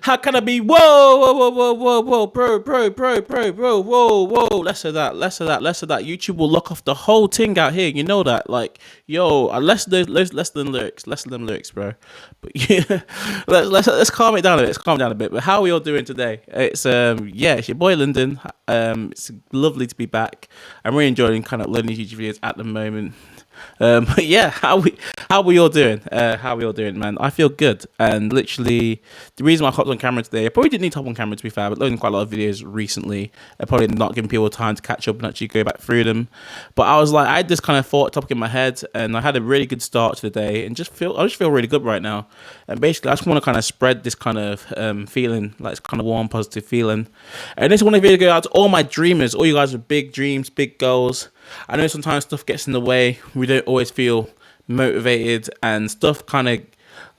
How can I be? Whoa, whoa, whoa, whoa, whoa, whoa, bro, whoa. Less of that, less of that, less of that. YouTube will lock off the whole thing out here. You know that, like, yo, less than lyrics, less than lyrics, bro. But yeah, let's calm it down a bit. Let's calm down a bit. But how are we all doing today? It's yeah, it's your boy Lyndon. It's lovely to be back. I'm really enjoying kind of learning YouTube videos at the moment. But yeah, how we all doing? How we all doing, man? I feel good, and literally the reason why I hopped on camera today, I probably didn't need to hop on camera to be fair, but learning quite a lot of videos recently. I probably not giving people time to catch up and actually go back through them. But I was like, I had this kind of thought topic in my head, and I had a really good start to the day, and I just feel really good right now. And basically, I just want to kind of spread this kind of feeling, like it's kind of warm, positive feeling. And this one video go out to all my dreamers, all you guys with big dreams, big goals. I know sometimes stuff gets in the way. We don't always feel motivated, and stuff kind of,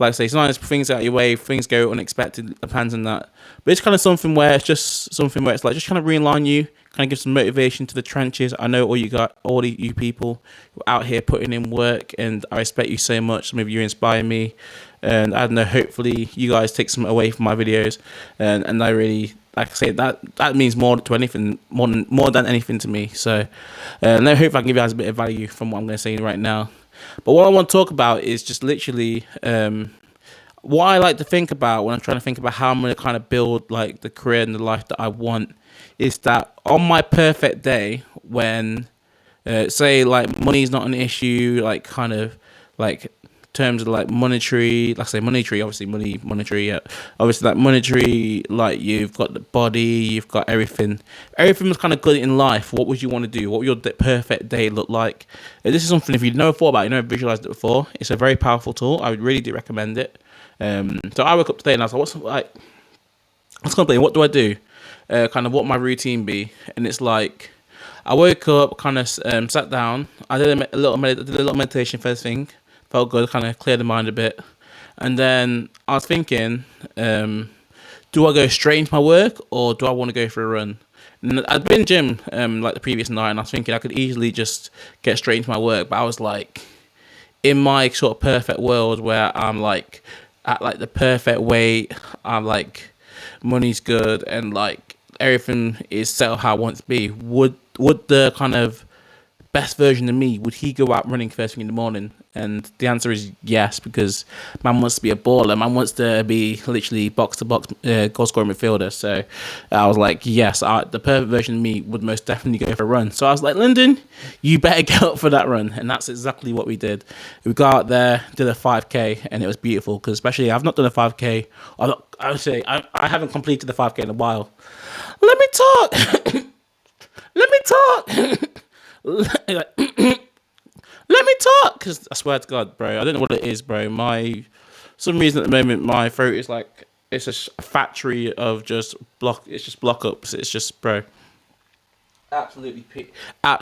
like I say, sometimes things out of your way, things go unexpected, plans and that. But it's kind of something where it's just something where it's like just kind of realign you, kind of give some motivation to the trenches. I know all you people out here putting in work, and I respect you so much. Some of you inspire me, and I don't know. Hopefully, you guys take some away from my videos, and I really. Like I say, that means more to anything, more than anything to me. So, I hope I can give you guys a bit of value from what I'm going to say right now. But what I want to talk about is just literally what I like to think about when I'm trying to think about how I'm going to kind of build like the career and the life that I want. Is that on my perfect day when, say, like money's not an issue, like kind of like terms of like monetary, like I say monetary, obviously monetary, yeah. Obviously like monetary, like you've got the body, you've got everything. Everything was kind of good in life. What would you want to do? What would your perfect day look like? This is something if you've never thought about it, you never visualized it before, it's a very powerful tool. I would really do recommend it. So I woke up today and I was like, what's complaining? What do I do? Kind of what my routine be? And it's like, I woke up, kind of sat down. I did a little meditation first thing. Felt good, kind of cleared the mind a bit. And then I was thinking, do I go straight into my work or do I want to go for a run? And I'd been gym like the previous night, and I was thinking I could easily just get straight into my work. But I was like, in my sort of perfect world where I'm like at like the perfect weight, I'm like money's good and like everything is set up how I want it to be. Would the kind of best version of me, would he go out running first thing in the morning? And the answer is yes, because man wants to be a baller. Man wants to be literally box-to-box goal-scoring midfielder. So I was like, yes, the perfect version of me would most definitely go for a run. So I was like, Lyndon, you better get up for that run. And that's exactly what we did. We got out there, did a 5K, and it was beautiful, because especially I've not done a 5K. I would say I haven't completed the 5K in a while. Let me talk. Let me talk. Let me talk, because I swear to God, bro, I don't know what it is, bro. Some reason at the moment, my throat is like, it's a factory of just block ups. It's just, bro, absolutely peak. I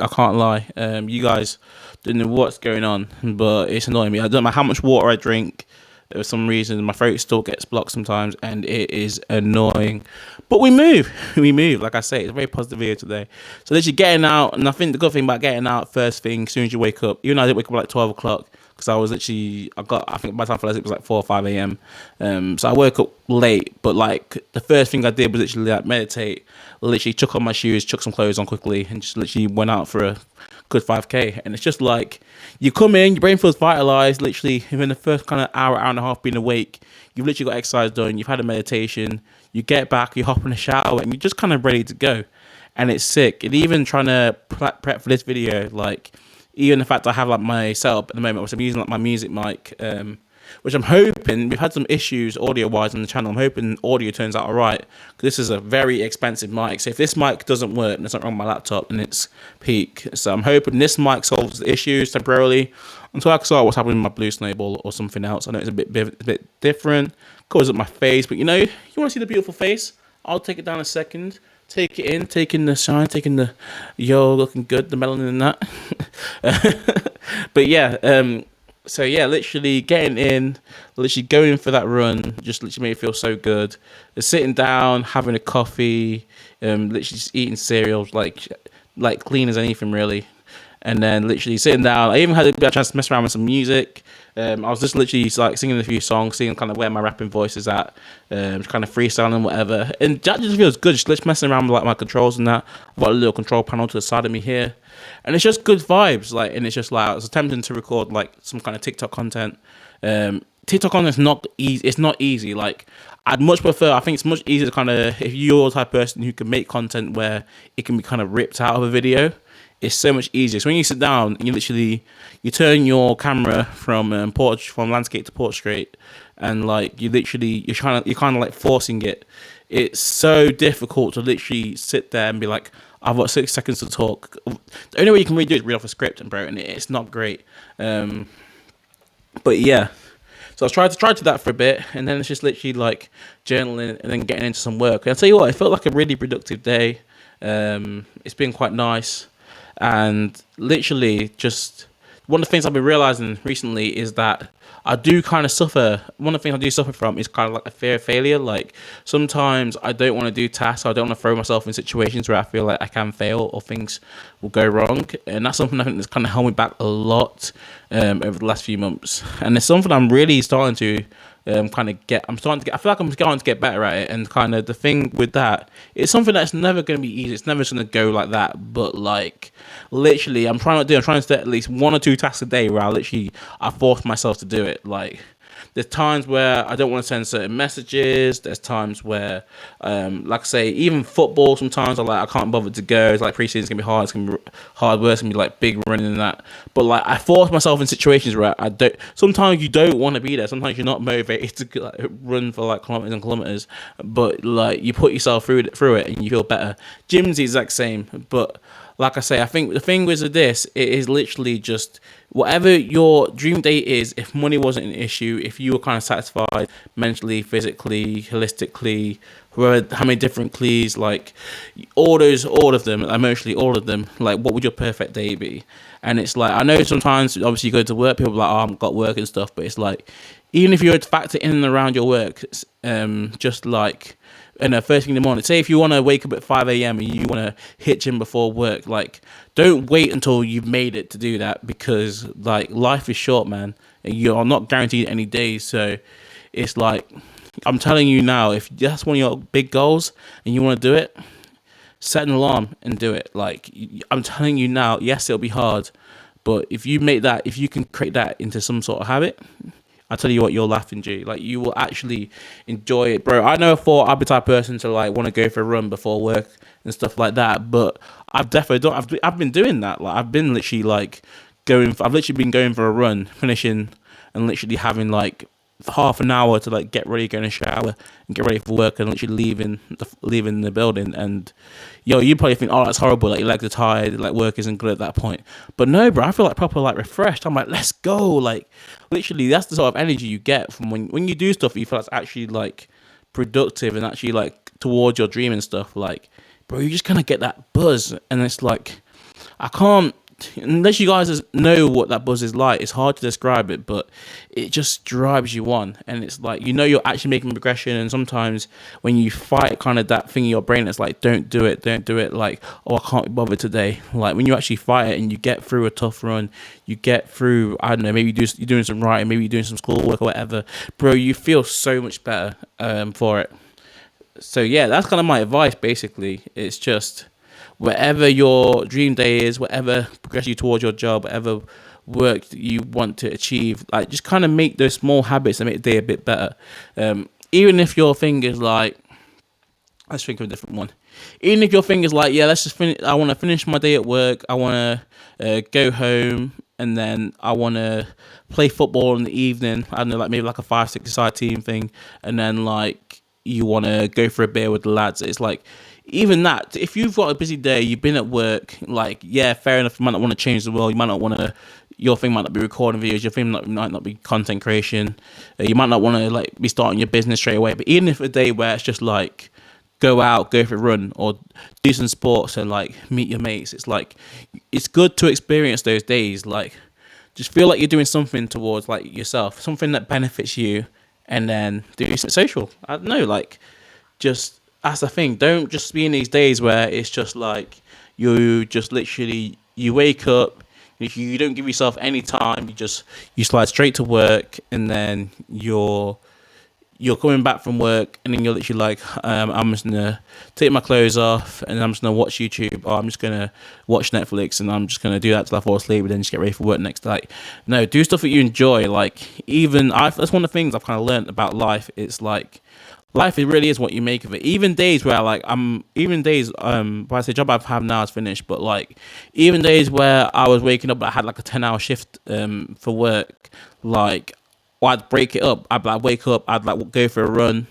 can't lie. You guys don't know what's going on, but it's annoying me. I don't know how much water I drink. For some reason, my throat still gets blocked sometimes, and it is annoying. But we move. Like I say, it's a very positive video today. So literally getting out, and I think the good thing about getting out first thing, as soon as you wake up, even though I didn't wake up at like 12 o'clock, because I think by the time I realized it was like 4 or 5 a.m. So I woke up late, but like the first thing I did was literally like meditate, literally chuck on my shoes, chuck some clothes on quickly, and just literally went out for a good 5K. And it's just like, you come in, your brain feels vitalized, literally within the first kind of hour and a half being awake, you've literally got exercise done, you've had a meditation, you get back, you hop in the shower, and you're just kind of ready to go. And it's sick. And even trying to prep for this video, like, even the fact I have like my setup at the moment, which I'm using like my music mic, which I'm hoping, we've had some issues audio wise on the channel, I'm hoping audio turns out alright. This is a very expensive mic, so if this mic doesn't work and it's not wrong with my laptop, then it's peak. So I'm hoping this mic solves the issues temporarily until I can sort what's happening with my Blue Snowball or something else. I know it's a bit different, covers up my face, but you know, you want to see the beautiful face, I'll take it down a second. Take it in, taking the shine, taking the looking good, the melanin and that. But yeah, so yeah, literally getting in, literally going for that run, just literally made me feel so good. Just sitting down, having a coffee, literally just eating cereals, like clean as anything really. and then literally sitting down. I even had a chance to mess around with some music. I was just literally like singing a few songs, seeing kind of where my rapping voice is at, just kind of freestyling and whatever. And that just feels good, just messing around with like my controls and that. I've got a little control panel to the side of me here, and it's just good vibes. Like, and it's just like I was attempting to record like some kind of TikTok content. TikTok content is not easy. It's not easy. Like, I'd much prefer. I think it's much easier to kind of, if you're the type of person who can make content where it can be kind of ripped out of a video. It's so much easier. So when you sit down and you turn your camera from landscape to portrait, and like you're kind of like forcing it. It's so difficult to literally sit there and be like, I've got 6 seconds to talk. The only way you can really do it is read off a script, and bro, and it's not great. But yeah. So I was trying to that for a bit, and then it's just literally like journaling and then getting into some work. And I'll tell you what, it felt like a really productive day. It's been quite nice, and literally just one of the things I've been realizing recently is that I do kind of suffer. One of the things I do suffer from is kind of like a fear of failure. Like, sometimes I don't want to do tasks. I don't want to throw myself in situations where I feel like I can fail or things will go wrong. And that's something I think that's kind of held me back a lot over the last few months. And it's something I'm really starting to I feel like I'm starting to get better at it. And kind of the thing with that, it's something that's never going to be easy. It's never going to go like that. But like, literally, I'm trying to set at least 1 or 2 tasks a day where I force myself to do it. Like, there's times where I don't want to send certain messages. There's times where, like I say, even football, sometimes I can't bother to go. It's like preseason's gonna be hard. It's gonna be hard work. It's gonna be like big running and that. But like, I force myself in situations where I don't. Sometimes you don't want to be there. Sometimes you're not motivated to like run for like kilometers and kilometers. But like, you put yourself through it and you feel better. Gym's the exact same. But like I say, I think the thing with this, it is literally just whatever your dream day is. If money wasn't an issue, if you were kind of satisfied mentally, physically, holistically, how many different clees, like all of them, emotionally, all of them, like what would your perfect day be? And it's like, I know sometimes obviously you go to work, people are like, oh, I've got work and stuff, but it's like, even if you were to factor in and around your work, just like, and first thing in the morning, say if you want to wake up at 5 a.m. and you want to hit gym before work, like, don't wait until you've made it to do that, because like, life is short, man, and you're not guaranteed any days. So it's like, I'm telling you now, if that's one of your big goals and you want to do it, set an alarm and do it. Like, I'm telling you now, yes, it'll be hard, but if you can create that into some sort of habit, I tell you what, you're laughing, G. Like, you will actually enjoy it, bro. I know for I'd be the type of person to like want to go for a run before work and stuff like that, but I've been doing that. Like, I've literally been going for a run, finishing, and literally having like half an hour to like get ready, go in a shower, and get ready for work, and literally leaving the building. And you probably think, oh, that's horrible, like your legs are tired, like work isn't good at that point. But no, bro, I feel like proper like refreshed. I'm like, let's go. Like, literally, that's the sort of energy you get from when you do stuff you feel that's actually like productive and actually like towards your dream and stuff. Like, bro, you just kind of get that buzz, and it's like, I can't, unless you guys know what that buzz is like, it's hard to describe it, but it just drives you on. And it's like, you're actually making progression. And sometimes when you fight kind of that thing in your brain that's like, don't do it, like, oh, I can't be bothered today, like, when you actually fight it and you get through a tough run, you get through, I don't know, maybe you're doing some writing, maybe you're doing some schoolwork or whatever, bro, you feel so much better for it. So yeah, that's kind of my advice. Basically, it's just, whatever your dream day is, whatever progresses you towards your job, whatever work that you want to achieve, like, just kind of make those small habits and make the day a bit better. Even if your thing is like, let's think of a different one. Even if your thing is like, yeah, let's just finish. I want to finish my day at work. I want to go home, and then I want to play football in the evening. I don't know, like maybe like a 5-6-side team thing, and then like you want to go for a beer with the lads. It's like, even that, if you've got a busy day, you've been at work, like, yeah, fair enough, you might not want to change the world, you might not want to, your thing might not be recording videos, your thing might not be content creation, you might not want to like be starting your business straight away. But even if a day where it's just like, go out, go for a run, or do some sports and like meet your mates, it's like, it's good to experience those days. Like, just feel like you're doing something towards like yourself, something that benefits you, and then do something social. I don't know, like, just, that's the thing. Don't just be in these days where it's just like, you just literally, you wake up, If you don't give yourself any time, you slide straight to work, and then you're coming back from work, and then you're literally like, I'm just gonna take my clothes off, and I'm just gonna watch YouTube, or I'm just gonna watch Netflix, and I'm just gonna do that till I fall asleep, and then just get ready for work next day. No, do stuff that you enjoy. Like, that's one of the things I've kind of learned about life. It's like, life, it really is what you make of it. Even days where like by the job I've had now is finished, but like even days where I was waking up, I had like a 10-hour shift for work, like, or I'd break it up. I'd like wake up, I'd like go for a run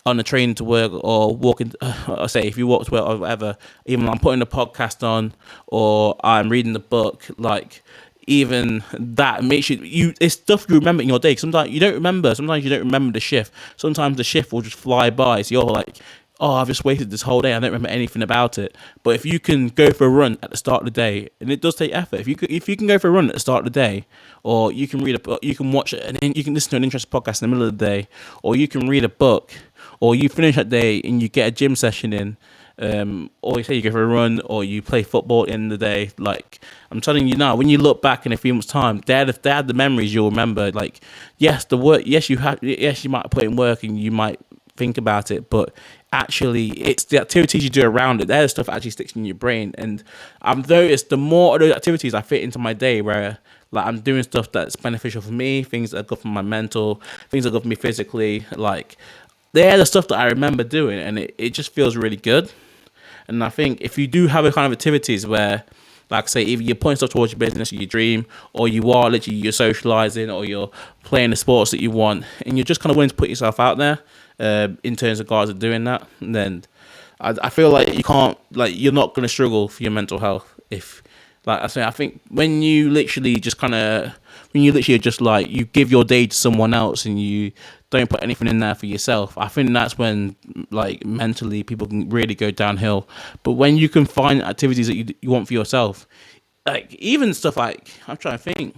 on the train to work, or walking. I say if you walk to work or whatever. Even I'm putting the podcast on, or I'm reading the book. Like, even that makes it's stuff you remember in your day. Sometimes you don't remember. Sometimes you don't remember the shift. Sometimes the shift will just fly by. So you're like, oh, I've just wasted this whole day. I don't remember anything about it. But if you can go for a run at the start of the day, and it does take effort. If you can go for a run at the start of the day, or you can read a book, you can watch it, and you can listen to an interesting podcast in the middle of the day, or you can read a book, or you finish that day and you get a gym session in, or you say you go for a run, or you play football in the day. Like, I'm telling you now, when you look back in a few months' time, they're the memories you'll remember. Like, yes, the work, yes, you might put in work and you might think about it, but actually it's the activities you do around it. They're the stuff that actually sticks in your brain. And I've noticed the more of those activities I fit into my day, where like I'm doing stuff that's beneficial for me, things that are good for my mental, things that are good for me physically, like they're the stuff that I remember doing, and it just feels really good. And I think if you do have a kind of activities where, like I say, either you're putting stuff towards your business or your dream, or you are literally, you're socializing, or you're playing the sports that you want, and you're just kind of willing to put yourself out there, in terms of guys are doing that, then I feel like you're not going to struggle for your mental health. If, like I say, I think when you literally just like, you give your day to someone else and you don't put anything in there for yourself, I think that's when like mentally people can really go downhill. But when you can find activities that you want for yourself, like even stuff like, I'm trying to think,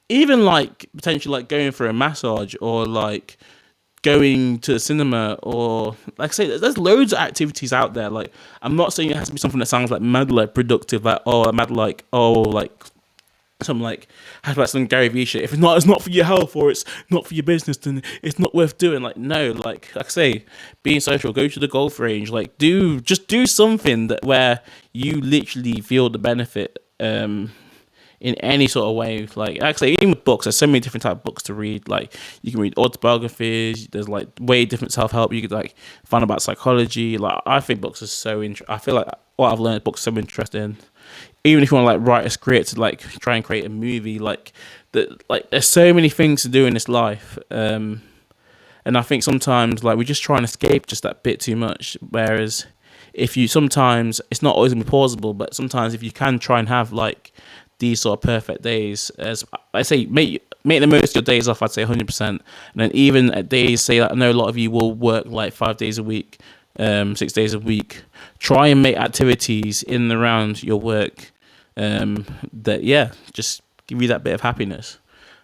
even like potentially like going for a massage, or like going to the cinema, or like I say, there's loads of activities out there. Like, I'm not saying it has to be something that sounds like mad like productive, like some like hashtag some Gary Vee shit. If it's not for your health, or it's not for your business, then it's not worth doing. Like, no, like I say, being social, go to the golf range, like do something that where you literally feel the benefit in any sort of way. Like, actually, even with books, there's so many different types of books to read. Like, you can read autobiographies, there's like way different self-help, you could like find about psychology. Like, I think books are so I feel like what I've learned, books are so interesting. Even if you want to like write a script, like try and create a movie, like there's so many things to do in this life. And I think sometimes like we just try and escape just that bit too much. Whereas sometimes it's not always gonna be plausible, but sometimes if you can try and have like these sort of perfect days, as I say, make the most of your days off, I'd say 100%. And then even at days, say that I know a lot of you will work like 5 days a week, 6 days a week, try and make activities in and around your work that just give you that bit of happiness.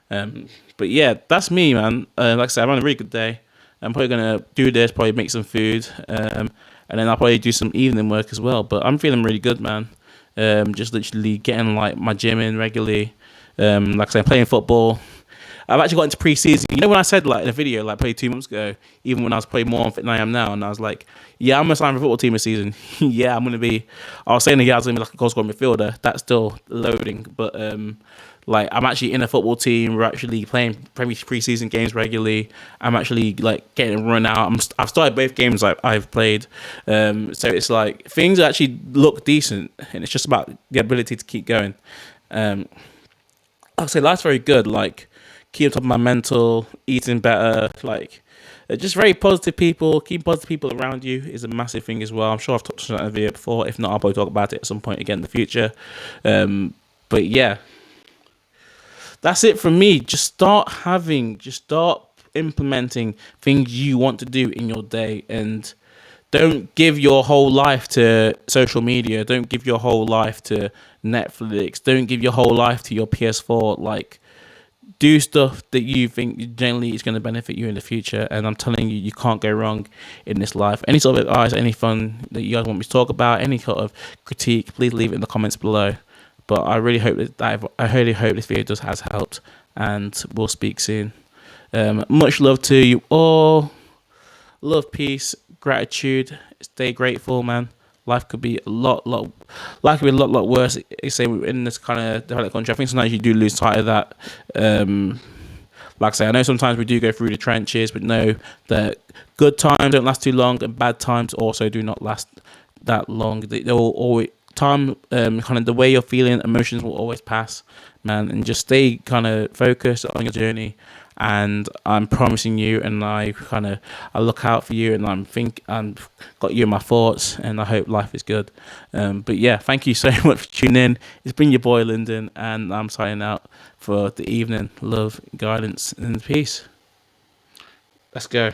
But yeah, that's me, man. Like I said, I'm on a really good day. I'm probably gonna do this, probably make some food, and then I'll probably do some evening work as well. But I'm feeling really good, man. Just literally getting like my gym in regularly. Like I said, playing football. I've actually got into pre-season. You know when I said like in a video, like probably 2 months ago, even when I was playing more unfit than I am now, and I was like, yeah, I'm gonna sign for a football team this season. Yeah, I was saying I was gonna be like a goal scoring midfielder. That's still loading, but like I'm actually in a football team. We're actually playing pre-season games regularly. I'm actually like getting run out. I've started both games I've played. So it's like things actually look decent, and it's just about the ability to keep going. Like I say, life's very good. Like, keep on top of my mental, eating better, like just very positive people. Keep positive people around you is a massive thing as well. I'm sure I've touched on that in a video before. If not, I'll probably talk about it at some point again in the future. But yeah, that's it from me. Just start implementing things you want to do in your day, and don't give your whole life to social media. Don't give your whole life to Netflix. Don't give your whole life to your PS4. Like, do stuff that you think generally is going to benefit you in the future. And I'm telling you, you can't go wrong in this life. Any sort of advice, any fun that you guys want me to talk about, any sort of critique, please leave it in the comments below. But I really hope I really hope this video has helped, and we'll speak soon. Much love to you all. Love, peace, gratitude. Stay grateful, man. Life could be a life could be a lot worse. Say in this kind of developed country, I think sometimes you do lose sight of that. Like I say, I know sometimes we do go through the trenches, but know that good times don't last too long, and bad times also do not last that long. They will always time, kind of the way you're feeling, emotions will always pass, man. And just stay kind of focused on your journey. And I'm promising you, and I look out for you, and I'm got you in my thoughts, and I hope life is good. But yeah, thank you so much for tuning in. It's been your boy Lyndon, and I'm signing out for the evening. Love, guidance, and peace. Let's go.